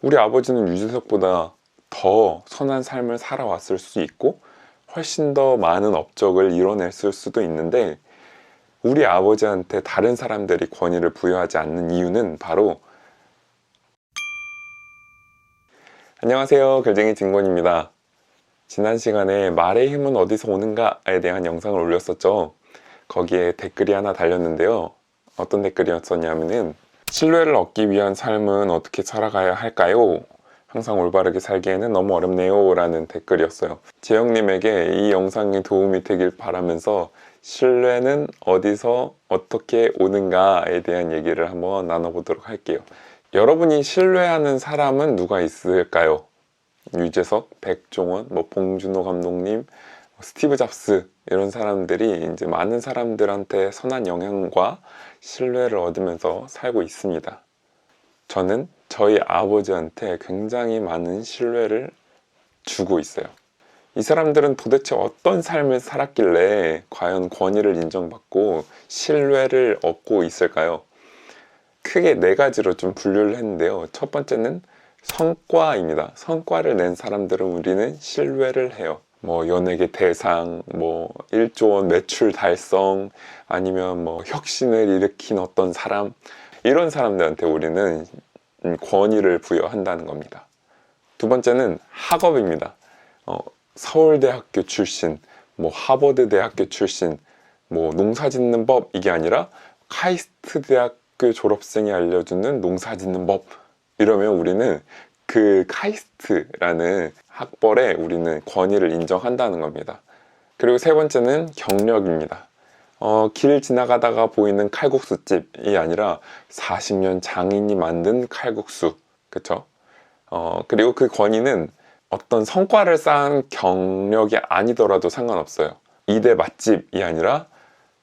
우리 아버지는 유재석보다 더 선한 삶을 살아왔을 수 있고 훨씬 더 많은 업적을 이뤄냈을 수도 있는데, 우리 아버지한테 다른 사람들이 권위를 부여하지 않는 이유는 바로, 안녕하세요, 글쟁이 진권입니다. 지난 시간에 말의 힘은 어디서 오는가에 대한 영상을 올렸었죠. 거기에 댓글이 하나 달렸는데요. 어떤 댓글이었었냐면은, 신뢰를 얻기 위한 삶은 어떻게 살아가야 할까요? 항상 올바르게 살기에는 너무 어렵네요 라는 댓글이었어요. 재영님에게 이 영상이 도움이 되길 바라면서 신뢰는 어디서 어떻게 오는가에 대한 얘기를 한번 나눠보도록 할게요. 여러분이 신뢰하는 사람은 누가 있을까요? 유재석, 백종원, 봉준호 감독님, 스티브 잡스, 이런 사람들이 이제 많은 사람들한테 선한 영향과 신뢰를 얻으면서 살고 있습니다. 저는 저희 아버지한테 굉장히 많은 신뢰를 주고 있어요. 이 사람들은 도대체 어떤 삶을 살았길래 과연 권위를 인정받고 신뢰를 얻고 있을까요? 크게 네 가지로 좀 분류를 했는데요. 첫 번째는 성과입니다. 성과를 낸 사람들은 우리는 신뢰를 해요. 연예계 대상, 1조 원 매출 달성, 아니면 혁신을 일으킨 어떤 사람, 이런 사람들한테 우리는 권위를 부여한다는 겁니다. 두 번째는 학업입니다. 서울대학교 출신, 하버드 대학교 출신, 농사짓는 법, 이게 아니라 카이스트 대학교 졸업생이 알려주는 농사짓는 법, 이러면 우리는 그 카이스트라는 학벌에 우리는 권위를 인정한다는 겁니다. 그리고 세 번째는 경력입니다. 길 지나가다가 보이는 칼국수집이 아니라 40년 장인이 만든 칼국수, 그쵸? 그리고 그 권위는 어떤 성과를 쌓은 경력이 아니더라도 상관없어요. 2대 맛집이 아니라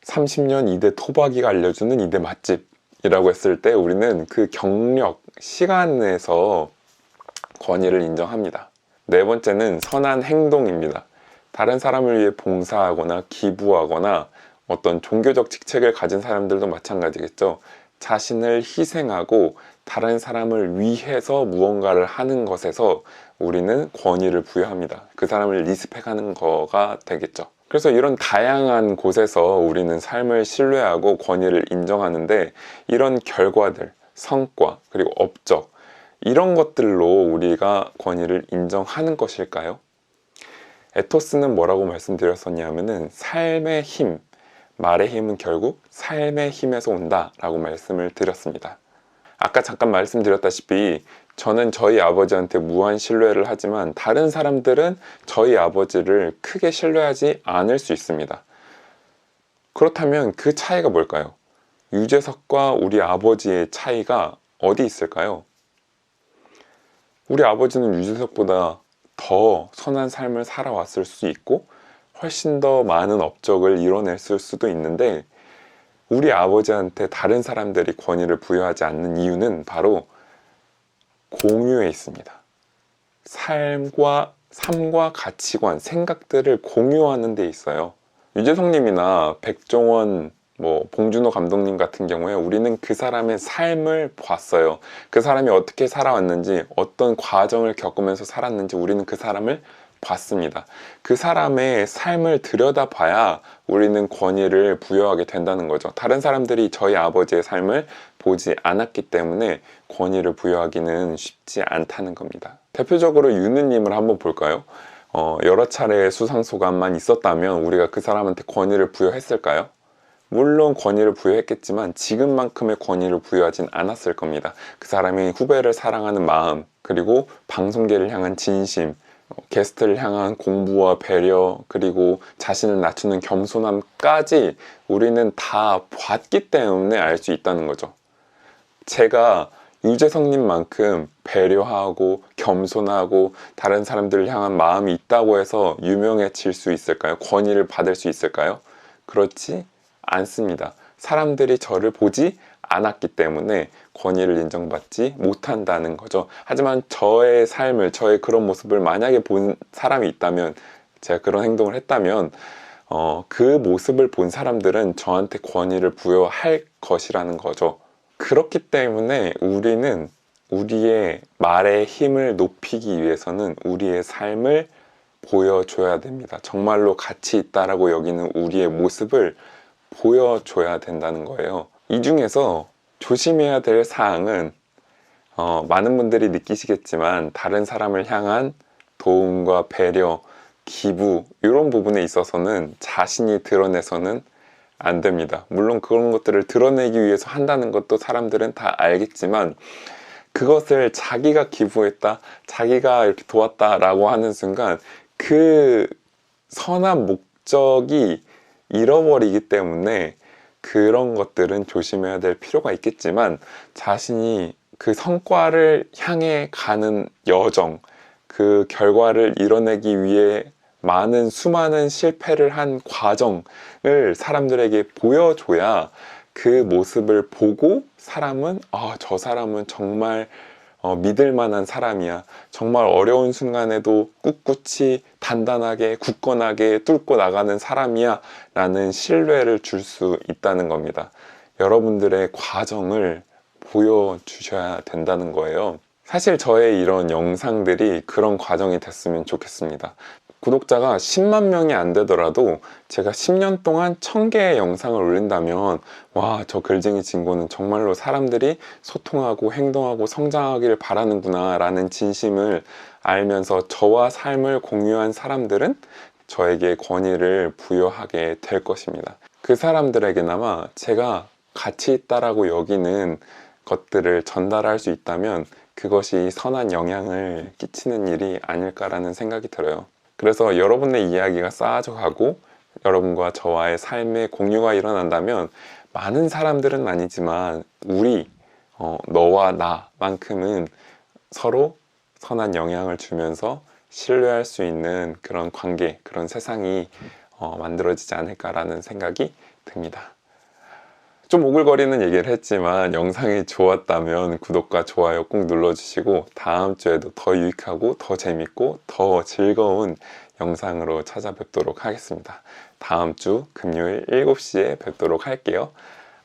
30년 2대 토박이가 알려주는 2대 맛집이라고 했을 때 우리는 그 경력, 시간에서 권위를 인정합니다. 네 번째는 선한 행동입니다. 다른 사람을 위해 봉사하거나 기부하거나 어떤 종교적 직책을 가진 사람들도 마찬가지겠죠. 자신을 희생하고 다른 사람을 위해서 무언가를 하는 것에서 우리는 권위를 부여합니다. 그 사람을 리스펙하는 거가 되겠죠. 그래서 이런 다양한 곳에서 우리는 삶을 신뢰하고 권위를 인정하는데, 이런 결과들, 성과, 그리고 업적, 이런 것들로 우리가 권위를 인정하는 것일까요? 에토스는 뭐라고 말씀드렸었냐면은, 삶의 힘, 말의 힘은 결국 삶의 힘에서 온다 라고 말씀을 드렸습니다. 아까 잠깐 말씀드렸다시피 저는 저희 아버지한테 무한 신뢰를 하지만 다른 사람들은 저희 아버지를 크게 신뢰하지 않을 수 있습니다. 그렇다면 그 차이가 뭘까요? 유재석과 우리 아버지의 차이가 어디 있을까요? 우리 아버지는 유재석보다 더 선한 삶을 살아왔을 수 있고 훨씬 더 많은 업적을 이뤄냈을 수도 있는데, 우리 아버지한테 다른 사람들이 권위를 부여하지 않는 이유는 바로 공유에 있습니다. 삶과 가치관, 생각들을 공유하는 데 있어요. 유재석님이나 백종원, 봉준호 감독님 같은 경우에 우리는 그 사람의 삶을 봤어요. 그 사람이 어떻게 살아왔는지, 어떤 과정을 겪으면서 살았는지 우리는 그 사람을 봤습니다. 그 사람의 삶을 들여다봐야 우리는 권위를 부여하게 된다는 거죠. 다른 사람들이 저희 아버지의 삶을 보지 않았기 때문에 권위를 부여하기는 쉽지 않다는 겁니다. 대표적으로 유느님을 한번 볼까요? 여러 차례의 수상소감만 있었다면 우리가 그 사람한테 권위를 부여했을까요? 물론 권위를 부여했겠지만 지금만큼의 권위를 부여하진 않았을 겁니다. 그 사람이 후배를 사랑하는 마음, 그리고 방송계를 향한 진심, 게스트를 향한 공부와 배려, 그리고 자신을 낮추는 겸손함까지 우리는 다 봤기 때문에 알 수 있다는 거죠. 제가 유재석님만큼 배려하고 겸손하고 다른 사람들을 향한 마음이 있다고 해서 유명해질 수 있을까요? 권위를 받을 수 있을까요? 그렇지 않습니다. 사람들이 저를 보지 않았기 때문에 권위를 인정받지 못한다는 거죠. 하지만 저의 삶을, 저의 그런 모습을 만약에 본 사람이 있다면, 제가 그런 행동을 했다면 그 모습을 본 사람들은 저한테 권위를 부여할 것이라는 거죠. 그렇기 때문에 우리는 우리의 말의 힘을 높이기 위해서는 우리의 삶을 보여줘야 됩니다. 정말로 가치 있다라고 여기는 우리의 모습을 보여줘야 된다는 거예요. 이 중에서 조심해야 될 사항은 많은 분들이 느끼시겠지만 다른 사람을 향한 도움과 배려, 기부 이런 부분에 있어서는 자신이 드러내서는 안 됩니다. 물론 그런 것들을 드러내기 위해서 한다는 것도 사람들은 다 알겠지만 그것을 자기가 기부했다, 자기가 이렇게 도왔다 라고 하는 순간 그 선한 목적이 잃어버리기 때문에 그런 것들은 조심해야 될 필요가 있겠지만 자신이 그 성과를 향해 가는 여정, 그 결과를 이뤄내기 위해 많은 수많은 실패를 한 과정을 사람들에게 보여줘야 그 모습을 보고 사람은 저 사람은 정말 믿을 만한 사람이야. 정말 어려운 순간에도 꿋꿋이 단단하게 굳건하게 뚫고 나가는 사람이야 라는 신뢰를 줄 수 있다는 겁니다. 여러분들의 과정을 보여주셔야 된다는 거예요. 사실 저의 이런 영상들이 그런 과정이 됐으면 좋겠습니다. 구독자가 10만 명이 안 되더라도 제가 10년 동안 1000개의 영상을 올린다면 와, 저 글쟁이 진고는 정말로 사람들이 소통하고 행동하고 성장하기를 바라는구나 라는 진심을 알면서 저와 삶을 공유한 사람들은 저에게 권위를 부여하게 될 것입니다. 그 사람들에게나마 제가 가치 있다라고 여기는 것들을 전달할 수 있다면 그것이 선한 영향을 끼치는 일이 아닐까라는 생각이 들어요. 그래서 여러분의 이야기가 쌓아져 가고 여러분과 저와의 삶의 공유가 일어난다면 많은 사람들은 아니지만 우리 너와 나만큼은 서로 선한 영향을 주면서 신뢰할 수 있는 그런 관계, 그런 세상이 만들어지지 않을까라는 생각이 듭니다. 좀 오글거리는 얘기를 했지만 영상이 좋았다면 구독과 좋아요 꼭 눌러주시고 다음 주에도 더 유익하고 더 재밌고 더 즐거운 영상으로 찾아뵙도록 하겠습니다. 다음 주 금요일 7시에 뵙도록 할게요.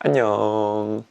안녕.